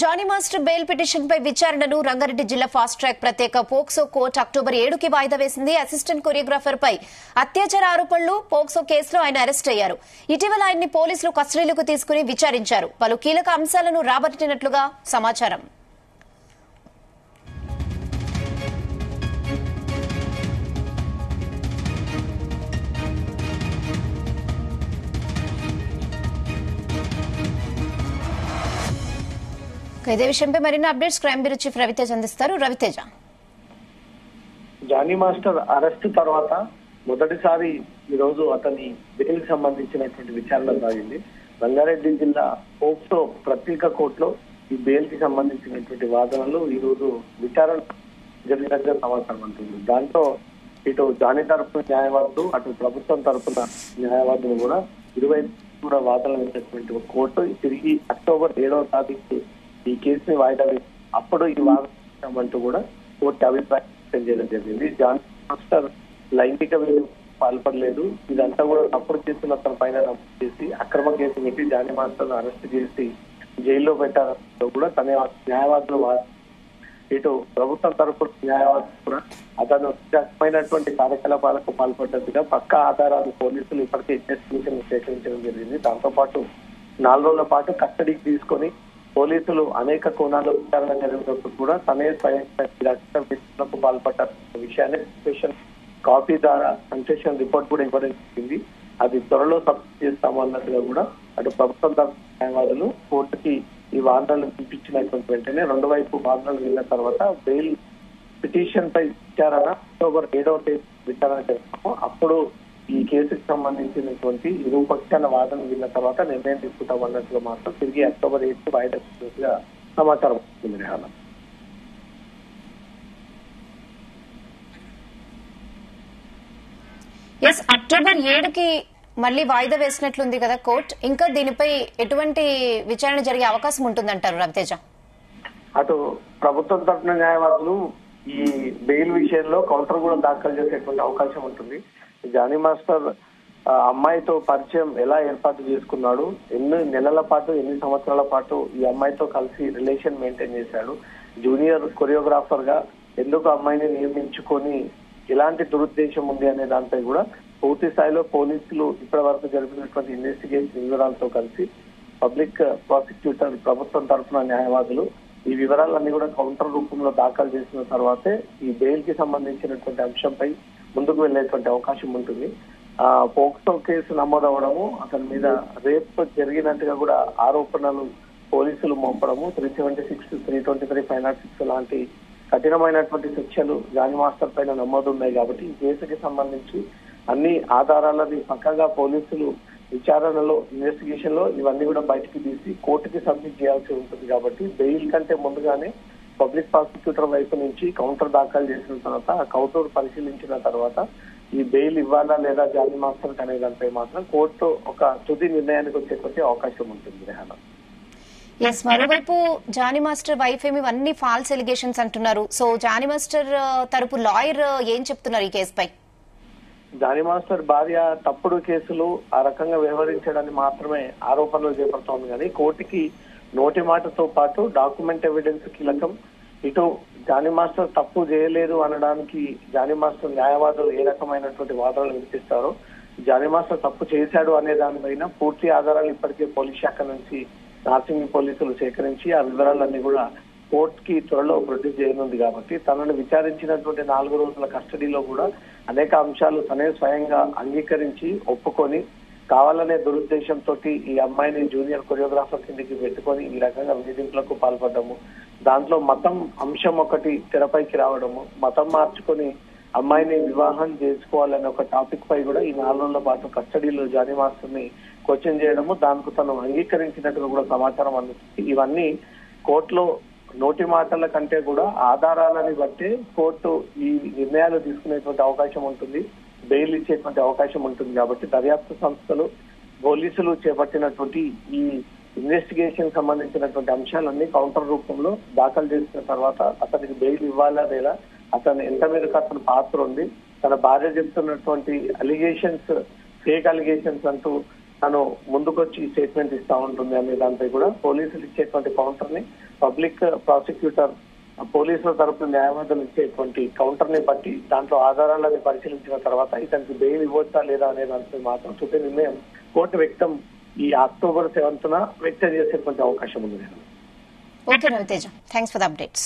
Johnny master bail petition పై విచారణను రంగారెడ్డి జిల్లా fast track ప్రత్యేక పోక్సో కోర్టు అక్టోబర్ 7కి వాయిదా వేసింది. అసిస్టెంట్ కొరియోగ్రాఫర్ పై అత్యాచార ఆరోపణలు పోక్సో కేసులో ఆయన అరెస్ట్ అయ్యారు. ఇటీవల ఆయన్ని పోలీసులు కస్టడీలోకి తీసుకుని విచారించారు. పలు కీలక అంశాలను రాబట్టినట్లుగా సమాచారం. ఇదే విషయంపై మరిన్ని updates crime bureau chief Raviteja అందిస్తారు. రవితేజ, జానీ మాస్టర్ అరెస్ట్ తర్వాత మొదటిసారి ఈ రోజు అతని బెయిల్ కి సంబంధించినటువంటి విచారణ సాగింది. రంగారెడ్డి జిల్లా పోక్సో ప్రత్యేక కోర్టులో ఈ బెయిల్ కి సంబంధించినటువంటి వాదనలు ఈ రోజు విచారణ జరిగినట్టుగా సమాచారం అంటుంది. దాంట్లో ఇటు జానీ తరపున న్యాయవాదులు, అటు ప్రభుత్వం తరపున న్యాయవాదులు కూడా ఇరువైపు కూడా వాదనలు విన్నటువంటి కోర్టు తిరిగి అక్టోబర్ 7వ తారీఖు ఈ కేసుని వాయిదా వేసి అప్పుడు ఈ వాదన అంటూ కూడా కోర్టు అభిప్రాయం వ్యక్తం చేయడం జరిగింది. జానీ మాస్టర్ లైంగిక వేధింపులకు పాల్పడలేదు, ఇదంతా కూడా తప్పుడు చేస్తున్న తన పైన నమోదు చేసి అక్రమ కేసు పెట్టి జానీ మాస్టర్ అరెస్ట్ చేసి జైల్లో పెట్టారంటూ కూడా తన న్యాయవాదులు ఇటు ప్రభుత్వం తరపున న్యాయవాదులు కూడా అతను రకమైనటువంటి కార్యకలాపాలకు పాల్పడ్డట్టుగా పక్కా ఆధారాలు పోలీసులు ఇప్పటికే ఇన్వెస్టిగేషన్ సేకరించడం జరిగింది. దాంతో పాటు 4 రోజుల పాటు కస్టడీకి తీసుకొని పోలీసులు అనేక కోణాల్లో విచారణ జరిగినప్పుడు కూడా తనే స్వయంకు పాల్పడ్డ విషయాన్ని కన్ఫెషన్ కాపీ ద్వారా కన్ఫెషన్ రిపోర్ట్ కూడా ఇవ్వడం జరిగింది. అది త్వరలో సబ్మిట్ చేస్తాము అన్నట్టుగా కూడా అటు ప్రభుత్వం తరఫున న్యాయవాదులు కోర్టుకి ఈ వాదనలు వినిపించినటువంటి వెంటనే రెండు వైపు వాదనలు విన్న తర్వాత బెయిల్ పిటిషన్ పై విచారణ అక్టోబర్ 7వ తేదీ విచారణ చేస్తాము. అప్పుడు ఈ కేసుకు సంబంధించినటువంటి ఇరుపక్షాల వాదన విన్న తర్వాత నిర్ణయం తీసుకుంటాం అన్నట్టుగా మాత్రం తిరిగి అక్టోబర్ 8కి వాయిదా వేసినట్టుగా సమాచారం వస్తుంది. రేహానా, అక్టోబర్ 7కి మళ్ళీ వాయిదా వేసినట్లుంది కదా కోర్టు. ఇంకా దీనిపై ఎటువంటి విచారణ జరిగే అవకాశం ఉంటుందంటారు రవితేజ? అటు ప్రభుత్వం తరఫున న్యాయవాదులు ఈ బెయిల్ విషయంలో కౌంటర్ కూడా దాఖలు చేసేటువంటి అవకాశం ఉంటుంది. జానీ మాస్టర్ అమ్మాయితో పరిచయం ఎలా ఏర్పాటు చేసుకున్నాడు, ఎన్ని నెలల పాటు ఎన్ని సంవత్సరాల పాటు ఈ అమ్మాయితో కలిసి రిలేషన్ మెయింటైన్ చేశాడు, జూనియర్ కొరియోగ్రాఫర్ గా ఎందుకు అమ్మాయిని నియమించుకొని ఎలాంటి దురుద్దేశం ఉంది అనే దానిపై కూడా పూర్తి స్థాయిలో పోలీసులు ఇప్పటి వరకు జరిపినటువంటి ఇన్వెస్టిగేషన్ వివరాలతో కలిసి పబ్లిక్ ప్రాసిక్యూటర్ ప్రభుత్వం తరఫున న్యాయవాదులు ఈ వివరాలన్నీ కూడా కౌంటర్ రూపంలో దాఖలు చేసిన తర్వాతే ఈ బెయిల్ కి సంబంధించినటువంటి అంశంపై ముందుకు వెళ్లేటువంటి అవకాశం ఉంటుంది. పోక్సో కేసు నమోదవడము, అతని మీద రేప్ జరిగినట్టుగా కూడా ఆరోపణలు పోలీసులు మోపడము, 376, 323, 506 లాంటి కఠినమైనటువంటి శిక్షలు జానీ మాస్టర్ పైన నమోదు ఉన్నాయి. కాబట్టి ఈ కేసుకి సంబంధించి అన్ని ఆధారాలని పక్కగా పోలీసులు విచారణలో ఇన్వెస్టిగేషన్ లో ఇవన్నీ కూడా బయటకు తీసి కోర్టుకి సబ్మిట్ చేయాల్సి ఉంటుంది. కాబట్టి బెయిల్ కంటే ముందుగానే పబ్లిక్ ప్రాసిక్యూటర్ వైపు నుంచి కౌంటర్ దాఖలు చేసిన తర్వాత ఆ కౌంటర్ పరిశీలించిన తర్వాత ఈ బెయిల్ ఇవ్వాలా లేదా జానీ మాస్టర్ అనే దానిపై మాత్రం కోర్టు ఒక తుది నిర్ణయానికి వచ్చేటువంటి అవకాశం ఉంటుంది. రేహానా, మరోవైపు జానీ మాస్టర్ వైఫ్ ఏమి ఇవన్నీ ఫాల్స్ ఎలిగేషన్స్ అంటున్నారు. సో జానీ మాస్టర్ తరపు లాయర్ ఏం చెప్తున్నారు ఈ కేసుపై? జానీ మాస్టర్ భార్య తప్పుడు కేసులు ఆ రకంగా వ్యవహరించడానికి మాత్రమే ఆరోపణలు చేపడుతోంది. కానీ కోర్టుకి నోటి మాటతో పాటు డాక్యుమెంట్ ఎవిడెన్స్ కీలకం. ఇటు జానీ మాస్టర్ తప్పు చేయలేదు అనడానికి జానీ మాస్టర్ న్యాయవాదులు ఏ రకమైనటువంటి వాదనలు వినిపిస్తారో, జానీ మాస్టర్ తప్పు చేశాడు అనే దానిపైన పూర్తి ఆధారాలు ఇప్పటికే పోలీస్ శాఖ నుంచి నార్సింగి పోలీసులు సేకరించి ఆ వివరాలన్నీ కూడా కోర్టుకి త్వరలో ప్రొడ్యూస్ చేయనుంది. కాబట్టి తనను విచారించినటువంటి 4 రోజుల కస్టడీలో కూడా అనేక అంశాలు తనే స్వయంగా అంగీకరించి ఒప్పుకొని కావాలనే దురుద్దేశంతో ఈ అమ్మాయిని జూనియర్ కొరియోగ్రాఫర్ కిందకి పెట్టుకొని ఈ రకంగా వేధింపులకు పాల్పడ్డము, దాంట్లో మతం అంశం ఒకటి తెరపైకి రావడము, మతం మార్చుకొని అమ్మాయిని వివాహం చేసుకోవాలనే ఒక టాపిక్ పై కూడా ఈ 4 రోజుల పాటు కస్టడీలో జానీ మాస్టర్ ని క్వశ్చన్ చేయడము, దానికి తను అంగీకరించినట్టుగా కూడా సమాచారం అందుతుంది. ఇవన్నీ కోర్టులో నోటి మాటల కంటే కూడా ఆధారాలని బట్టి కోర్టు ఈ నిర్ణయాలు తీసుకునేటువంటి అవకాశం ఉంటుంది, బెయిల్ ఇచ్చేటువంటి అవకాశం ఉంటుంది. కాబట్టి దర్యాప్తు సంస్థలు పోలీసులు చేపట్టినటువంటి ఈ ఇన్వెస్టిగేషన్ సంబంధించినటువంటి అంశాలన్నీ కౌంటర్ రూపంలో దాఖలు చేసిన తర్వాత అతనికి బెయిల్ ఇవ్వాలా లేదా, అతను ఎంత మేరకు అతని పాత్ర ఉంది, తన భార్య చెప్తున్నటువంటి అలిగేషన్స్ ఫేక్ అలిగేషన్స్ అంటూ తను ముందుకొచ్చి స్టేట్మెంట్ ఇస్తా ఉంటుంది అనే దానిపై కూడా పోలీసులు ఇచ్చేటువంటి కౌంటర్ ని పబ్లిక్ ప్రాసిక్యూటర్ పోలీసుల తరపున న్యాయవాదులు ఇచ్చేటువంటి కౌంటర్ ని బట్టి దాంట్లో ఆధారాలను పరిశీలించిన తర్వాత ఇతనికి బెయిల్ ఇవ్వచ్చా లేదా అనే దానిపై మాత్రం తుది నిర్ణయం కోర్టు ఈ October 7th వ్యక్తం చేసేటువంటి అవకాశం ఉంది. Okay Raviteja, thanks for the updates.